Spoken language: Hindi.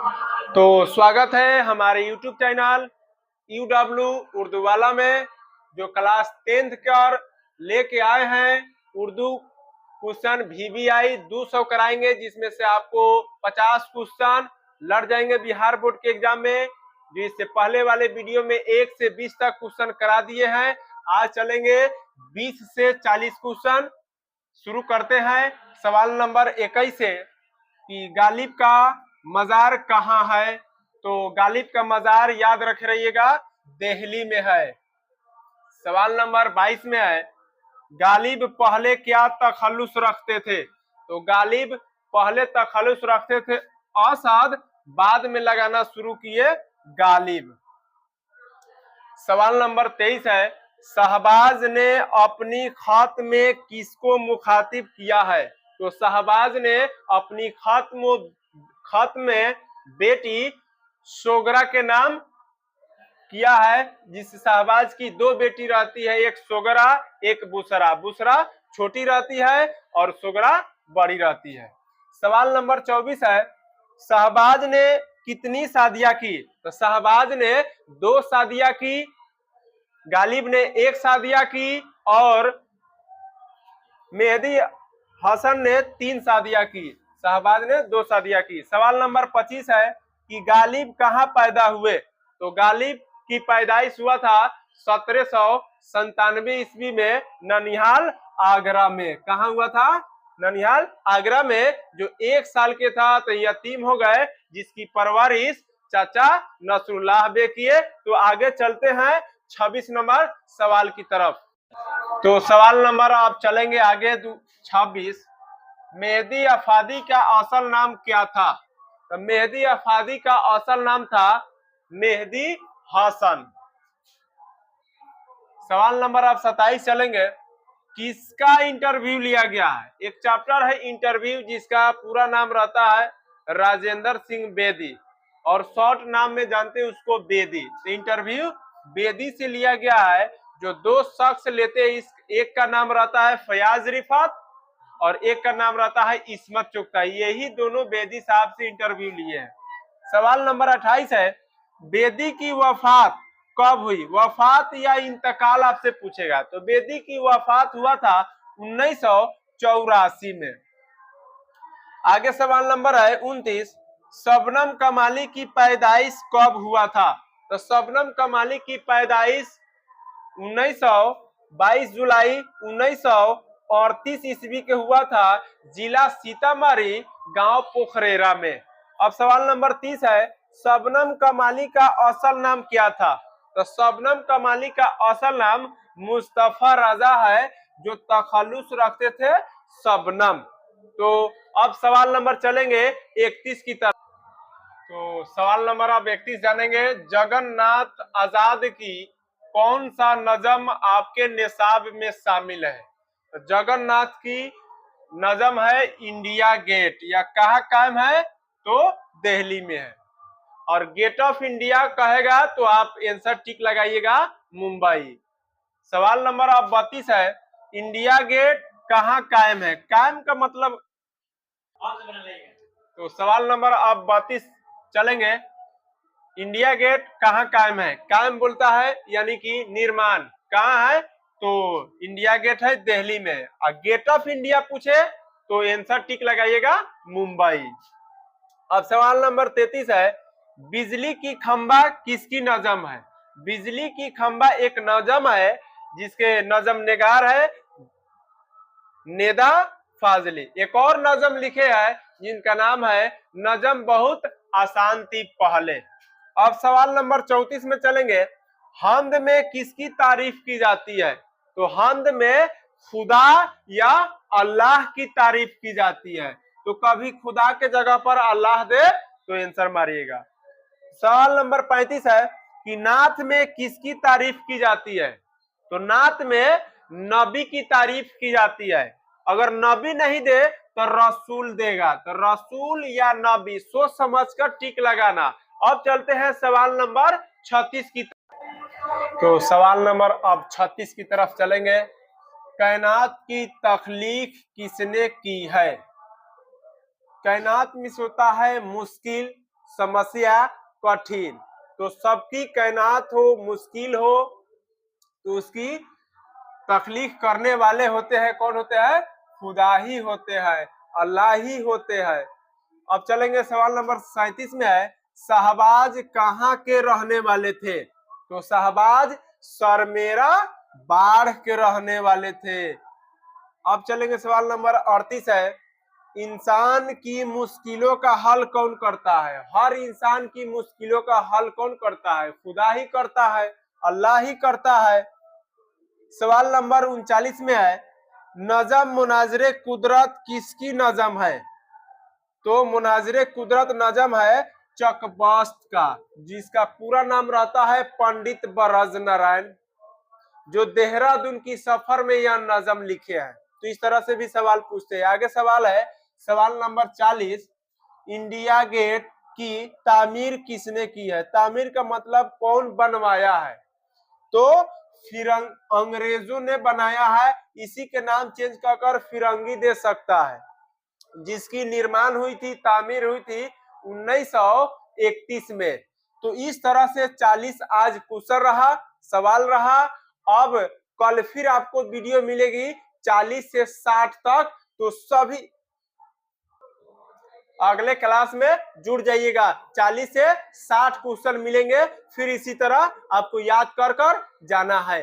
तो स्वागत है हमारे YouTube चैनल UW उर्दू वाला में। जो क्लास 10th का और लेके आए हैं उर्दू क्वेश्चन VBI 200 कराएंगे, जिसमें से आपको 50 क्वेश्चन लड़ जाएंगे बिहार बोर्ड के एग्जाम में। जो इससे पहले वाले वीडियो में 1 से 20 तक क्वेश्चन करा दिए हैं। आज चलेंगे 20 से 40 क्वेश्चन। शुरू करते हैं सवाल नंबर 21 से कि गालिब का मजार कहाँ है। तो गालिब का मजार याद रख रहिएगा, दिल्ली में है। सवाल नंबर 22 में है, गालिब पहले क्या तखल्लुस रखते थे। तो गालिब पहले तखल्लुस रखते थे असद, बाद में लगाना शुरू किए गालिब। सवाल नंबर 23 है, शहबाज ने अपनी खत में किसको मुखातिब किया है। तो शहबाज ने अपनी खत में बेटी सोगरा के नाम किया है। जिस शहबाज की 2 बेटी रहती है, एक सोगरा एक बुसरा। बुसरा छोटी रहती है और सोगरा बड़ी रहती है। सवाल नंबर 24 है, शहबाज ने कितनी शादियां की। तो शहबाज ने 2 शादियां की, गालिब ने 1 शादियां की और मेहदी हसन ने 3 शादियां की। शहबाज ने 2 शादियां की। सवाल नंबर 25 है कि गालिब कहाँ पैदा हुए। तो गालिब की पैदाइश हुआ था 1797 ईस्वी में ननिहाल आगरा में। कहाँ हुआ था? ननिहाल आगरा में। जो 1 साल के था तो यतीम हो गए, जिसकी परवरिश चाचा नसरुल्लाह बे किए। तो आगे चलते हैं 26 नंबर सवाल की तरफ। तो सवाल नंबर आप चलेंगे आगे 26। मेहदी अफादी का असल नाम क्या था। तो मेहदी अफादी का असल नाम था मेहदी हसन। सवाल नंबर आप 27 चलेंगे, किसका इंटरव्यू लिया गया है। एक चैप्टर है इंटरव्यू, जिसका पूरा नाम रहता है राजेंद्र सिंह बेदी और शॉर्ट नाम में जानते हैं उसको बेदी। तो इंटरव्यू बेदी से लिया गया है। जो 2 शख्स लेते हैं, एक का नाम रहता है फयाज रिफात और एक का नाम रहता है इस्मत चुगता। यही दोनों बेदी साहब से इंटरव्यू लिए हैं। सवाल नंबर 28 है, बेदी की वफात कब हुई। वफात या इंतकाल आपसे पूछेगा। तो बेदी की वफात हुआ था 1984 में। आगे सवाल नंबर है 29, शबनम कमाली की पैदाइश कब हुआ था। तो शबनम कमाली की पैदाइश 22 जुलाई 1938 ईस्वी के हुआ था, जिला सीतामढ़ी, गांव पोखरेरा में। अब सवाल नंबर 30 है, शबनम कमाली का असल नाम क्या था। तो शबनम कमाली का असल नाम मुस्तफा रजा है, जो तखल्लुस रखते थे शबनम। तो अब सवाल नंबर चलेंगे 31 की तरफ। तो सवाल नंबर आप 31 जानेंगे, जगन्नाथ आजाद की कौन सा नजम आपके निसाब में शामिल है। तो जगन्नाथ की नजम है इंडिया गेट, या कहाँ कायम है। तो दिल्ली में है। और गेट ऑफ इंडिया कहेगा तो आप आंसर टिक लगाइएगा, मुंबई। सवाल नंबर आप 32 है, इंडिया गेट कहाँ कायम है। कायम का मतलब। तो सवाल नंबर आप 32 चलेंगे, इंडिया गेट कहाँ कायम है। कायम बोलता है यानी कि निर्माण कहाँ है। तो इंडिया गेट है दिल्ली में। और गेट ऑफ इंडिया पूछे तो आंसर टिक लगाइएगा, मुंबई। अब सवाल नंबर 33 है, बिजली की खंबा किसकी नजम है। बिजली की खंबा एक नजम है, जिसके नजम निगार है नेदा फाजली। एक और नजम लिखे है जिनका नाम है नजम बहुत आसान थी पहले। अब सवाल नंबर 34 में चलेंगे, हम्द में किसकी तारीफ की जाती है। तो हम्द में खुदा या अल्लाह की तारीफ की जाती है। तो कभी खुदा के जगह पर अल्लाह दे तो आंसर मारिएगा। सवाल नंबर 35 है कि नात में किसकी तारीफ की जाती है। तो नात में नबी की तारीफ की जाती है। अगर नबी नहीं दे तो रसूल देगा। तो रसूल या नबी सोच समझकर टिक लगाना। अब चलते हैं सवाल नंबर 36 की तरफ। तो सवाल नंबर अब 36 की तरफ चलेंगे, कायनात की तख्लीक किसने की है। कायनात में होता है मुश्किल, समस्या कठिन। तो सबकी कायनात हो, मुश्किल हो, तो उसकी तख्लीक करने वाले होते हैं, कौन होते हैं? खुदा ही होते हैं, अल्लाह ही होते हैं। अब चलेंगे सवाल नंबर 37 में है, शहबाज कहाँ के रहने वाले थे? तो शहबाज सरमेरा बाढ़ के रहने वाले थे। अब चलेंगे सवाल नंबर 38 है, इंसान की मुश्किलों का हल कौन करता है? हर इंसान की मुश्किलों का हल कौन करता है? खुदा ही करता है, अल्लाह ही करता है। सवाल नंबर 39 में है, नजम मुनाजरे कुदरत किसकी नजम है? तो मुनाजरे कुदरत नजम है चकबस्त का, जिसका पूरा नाम रहता है पंडित ब्रज नारायण, जो देहरादून की सफर में यह नजम लिखे हैं। तो इस तरह से भी सवाल पूछते हैं। आगे सवाल है, सवाल नंबर 40, इंडिया गेट की तामीर किसने की है? तामीर का मतलब कौन बनवाया है? तो फिर अंग्रेजों ने बनाया है, इसी के नाम चेंज कर फिरंगी दे सकता है, जिसकी निर्माण हुई थी, तामीर हुई थी 1931 में। तो इस तरह से 40 आज क्वेश्चन रहा, सवाल रहा। अब कल फिर आपको वीडियो मिलेगी 40 से 60 तक, तो सभी अगले क्लास में जुड़ जाइएगा। 40 से 60 क्वेश्चन मिलेंगे, फिर इसी तरह आपको याद कर जाना है।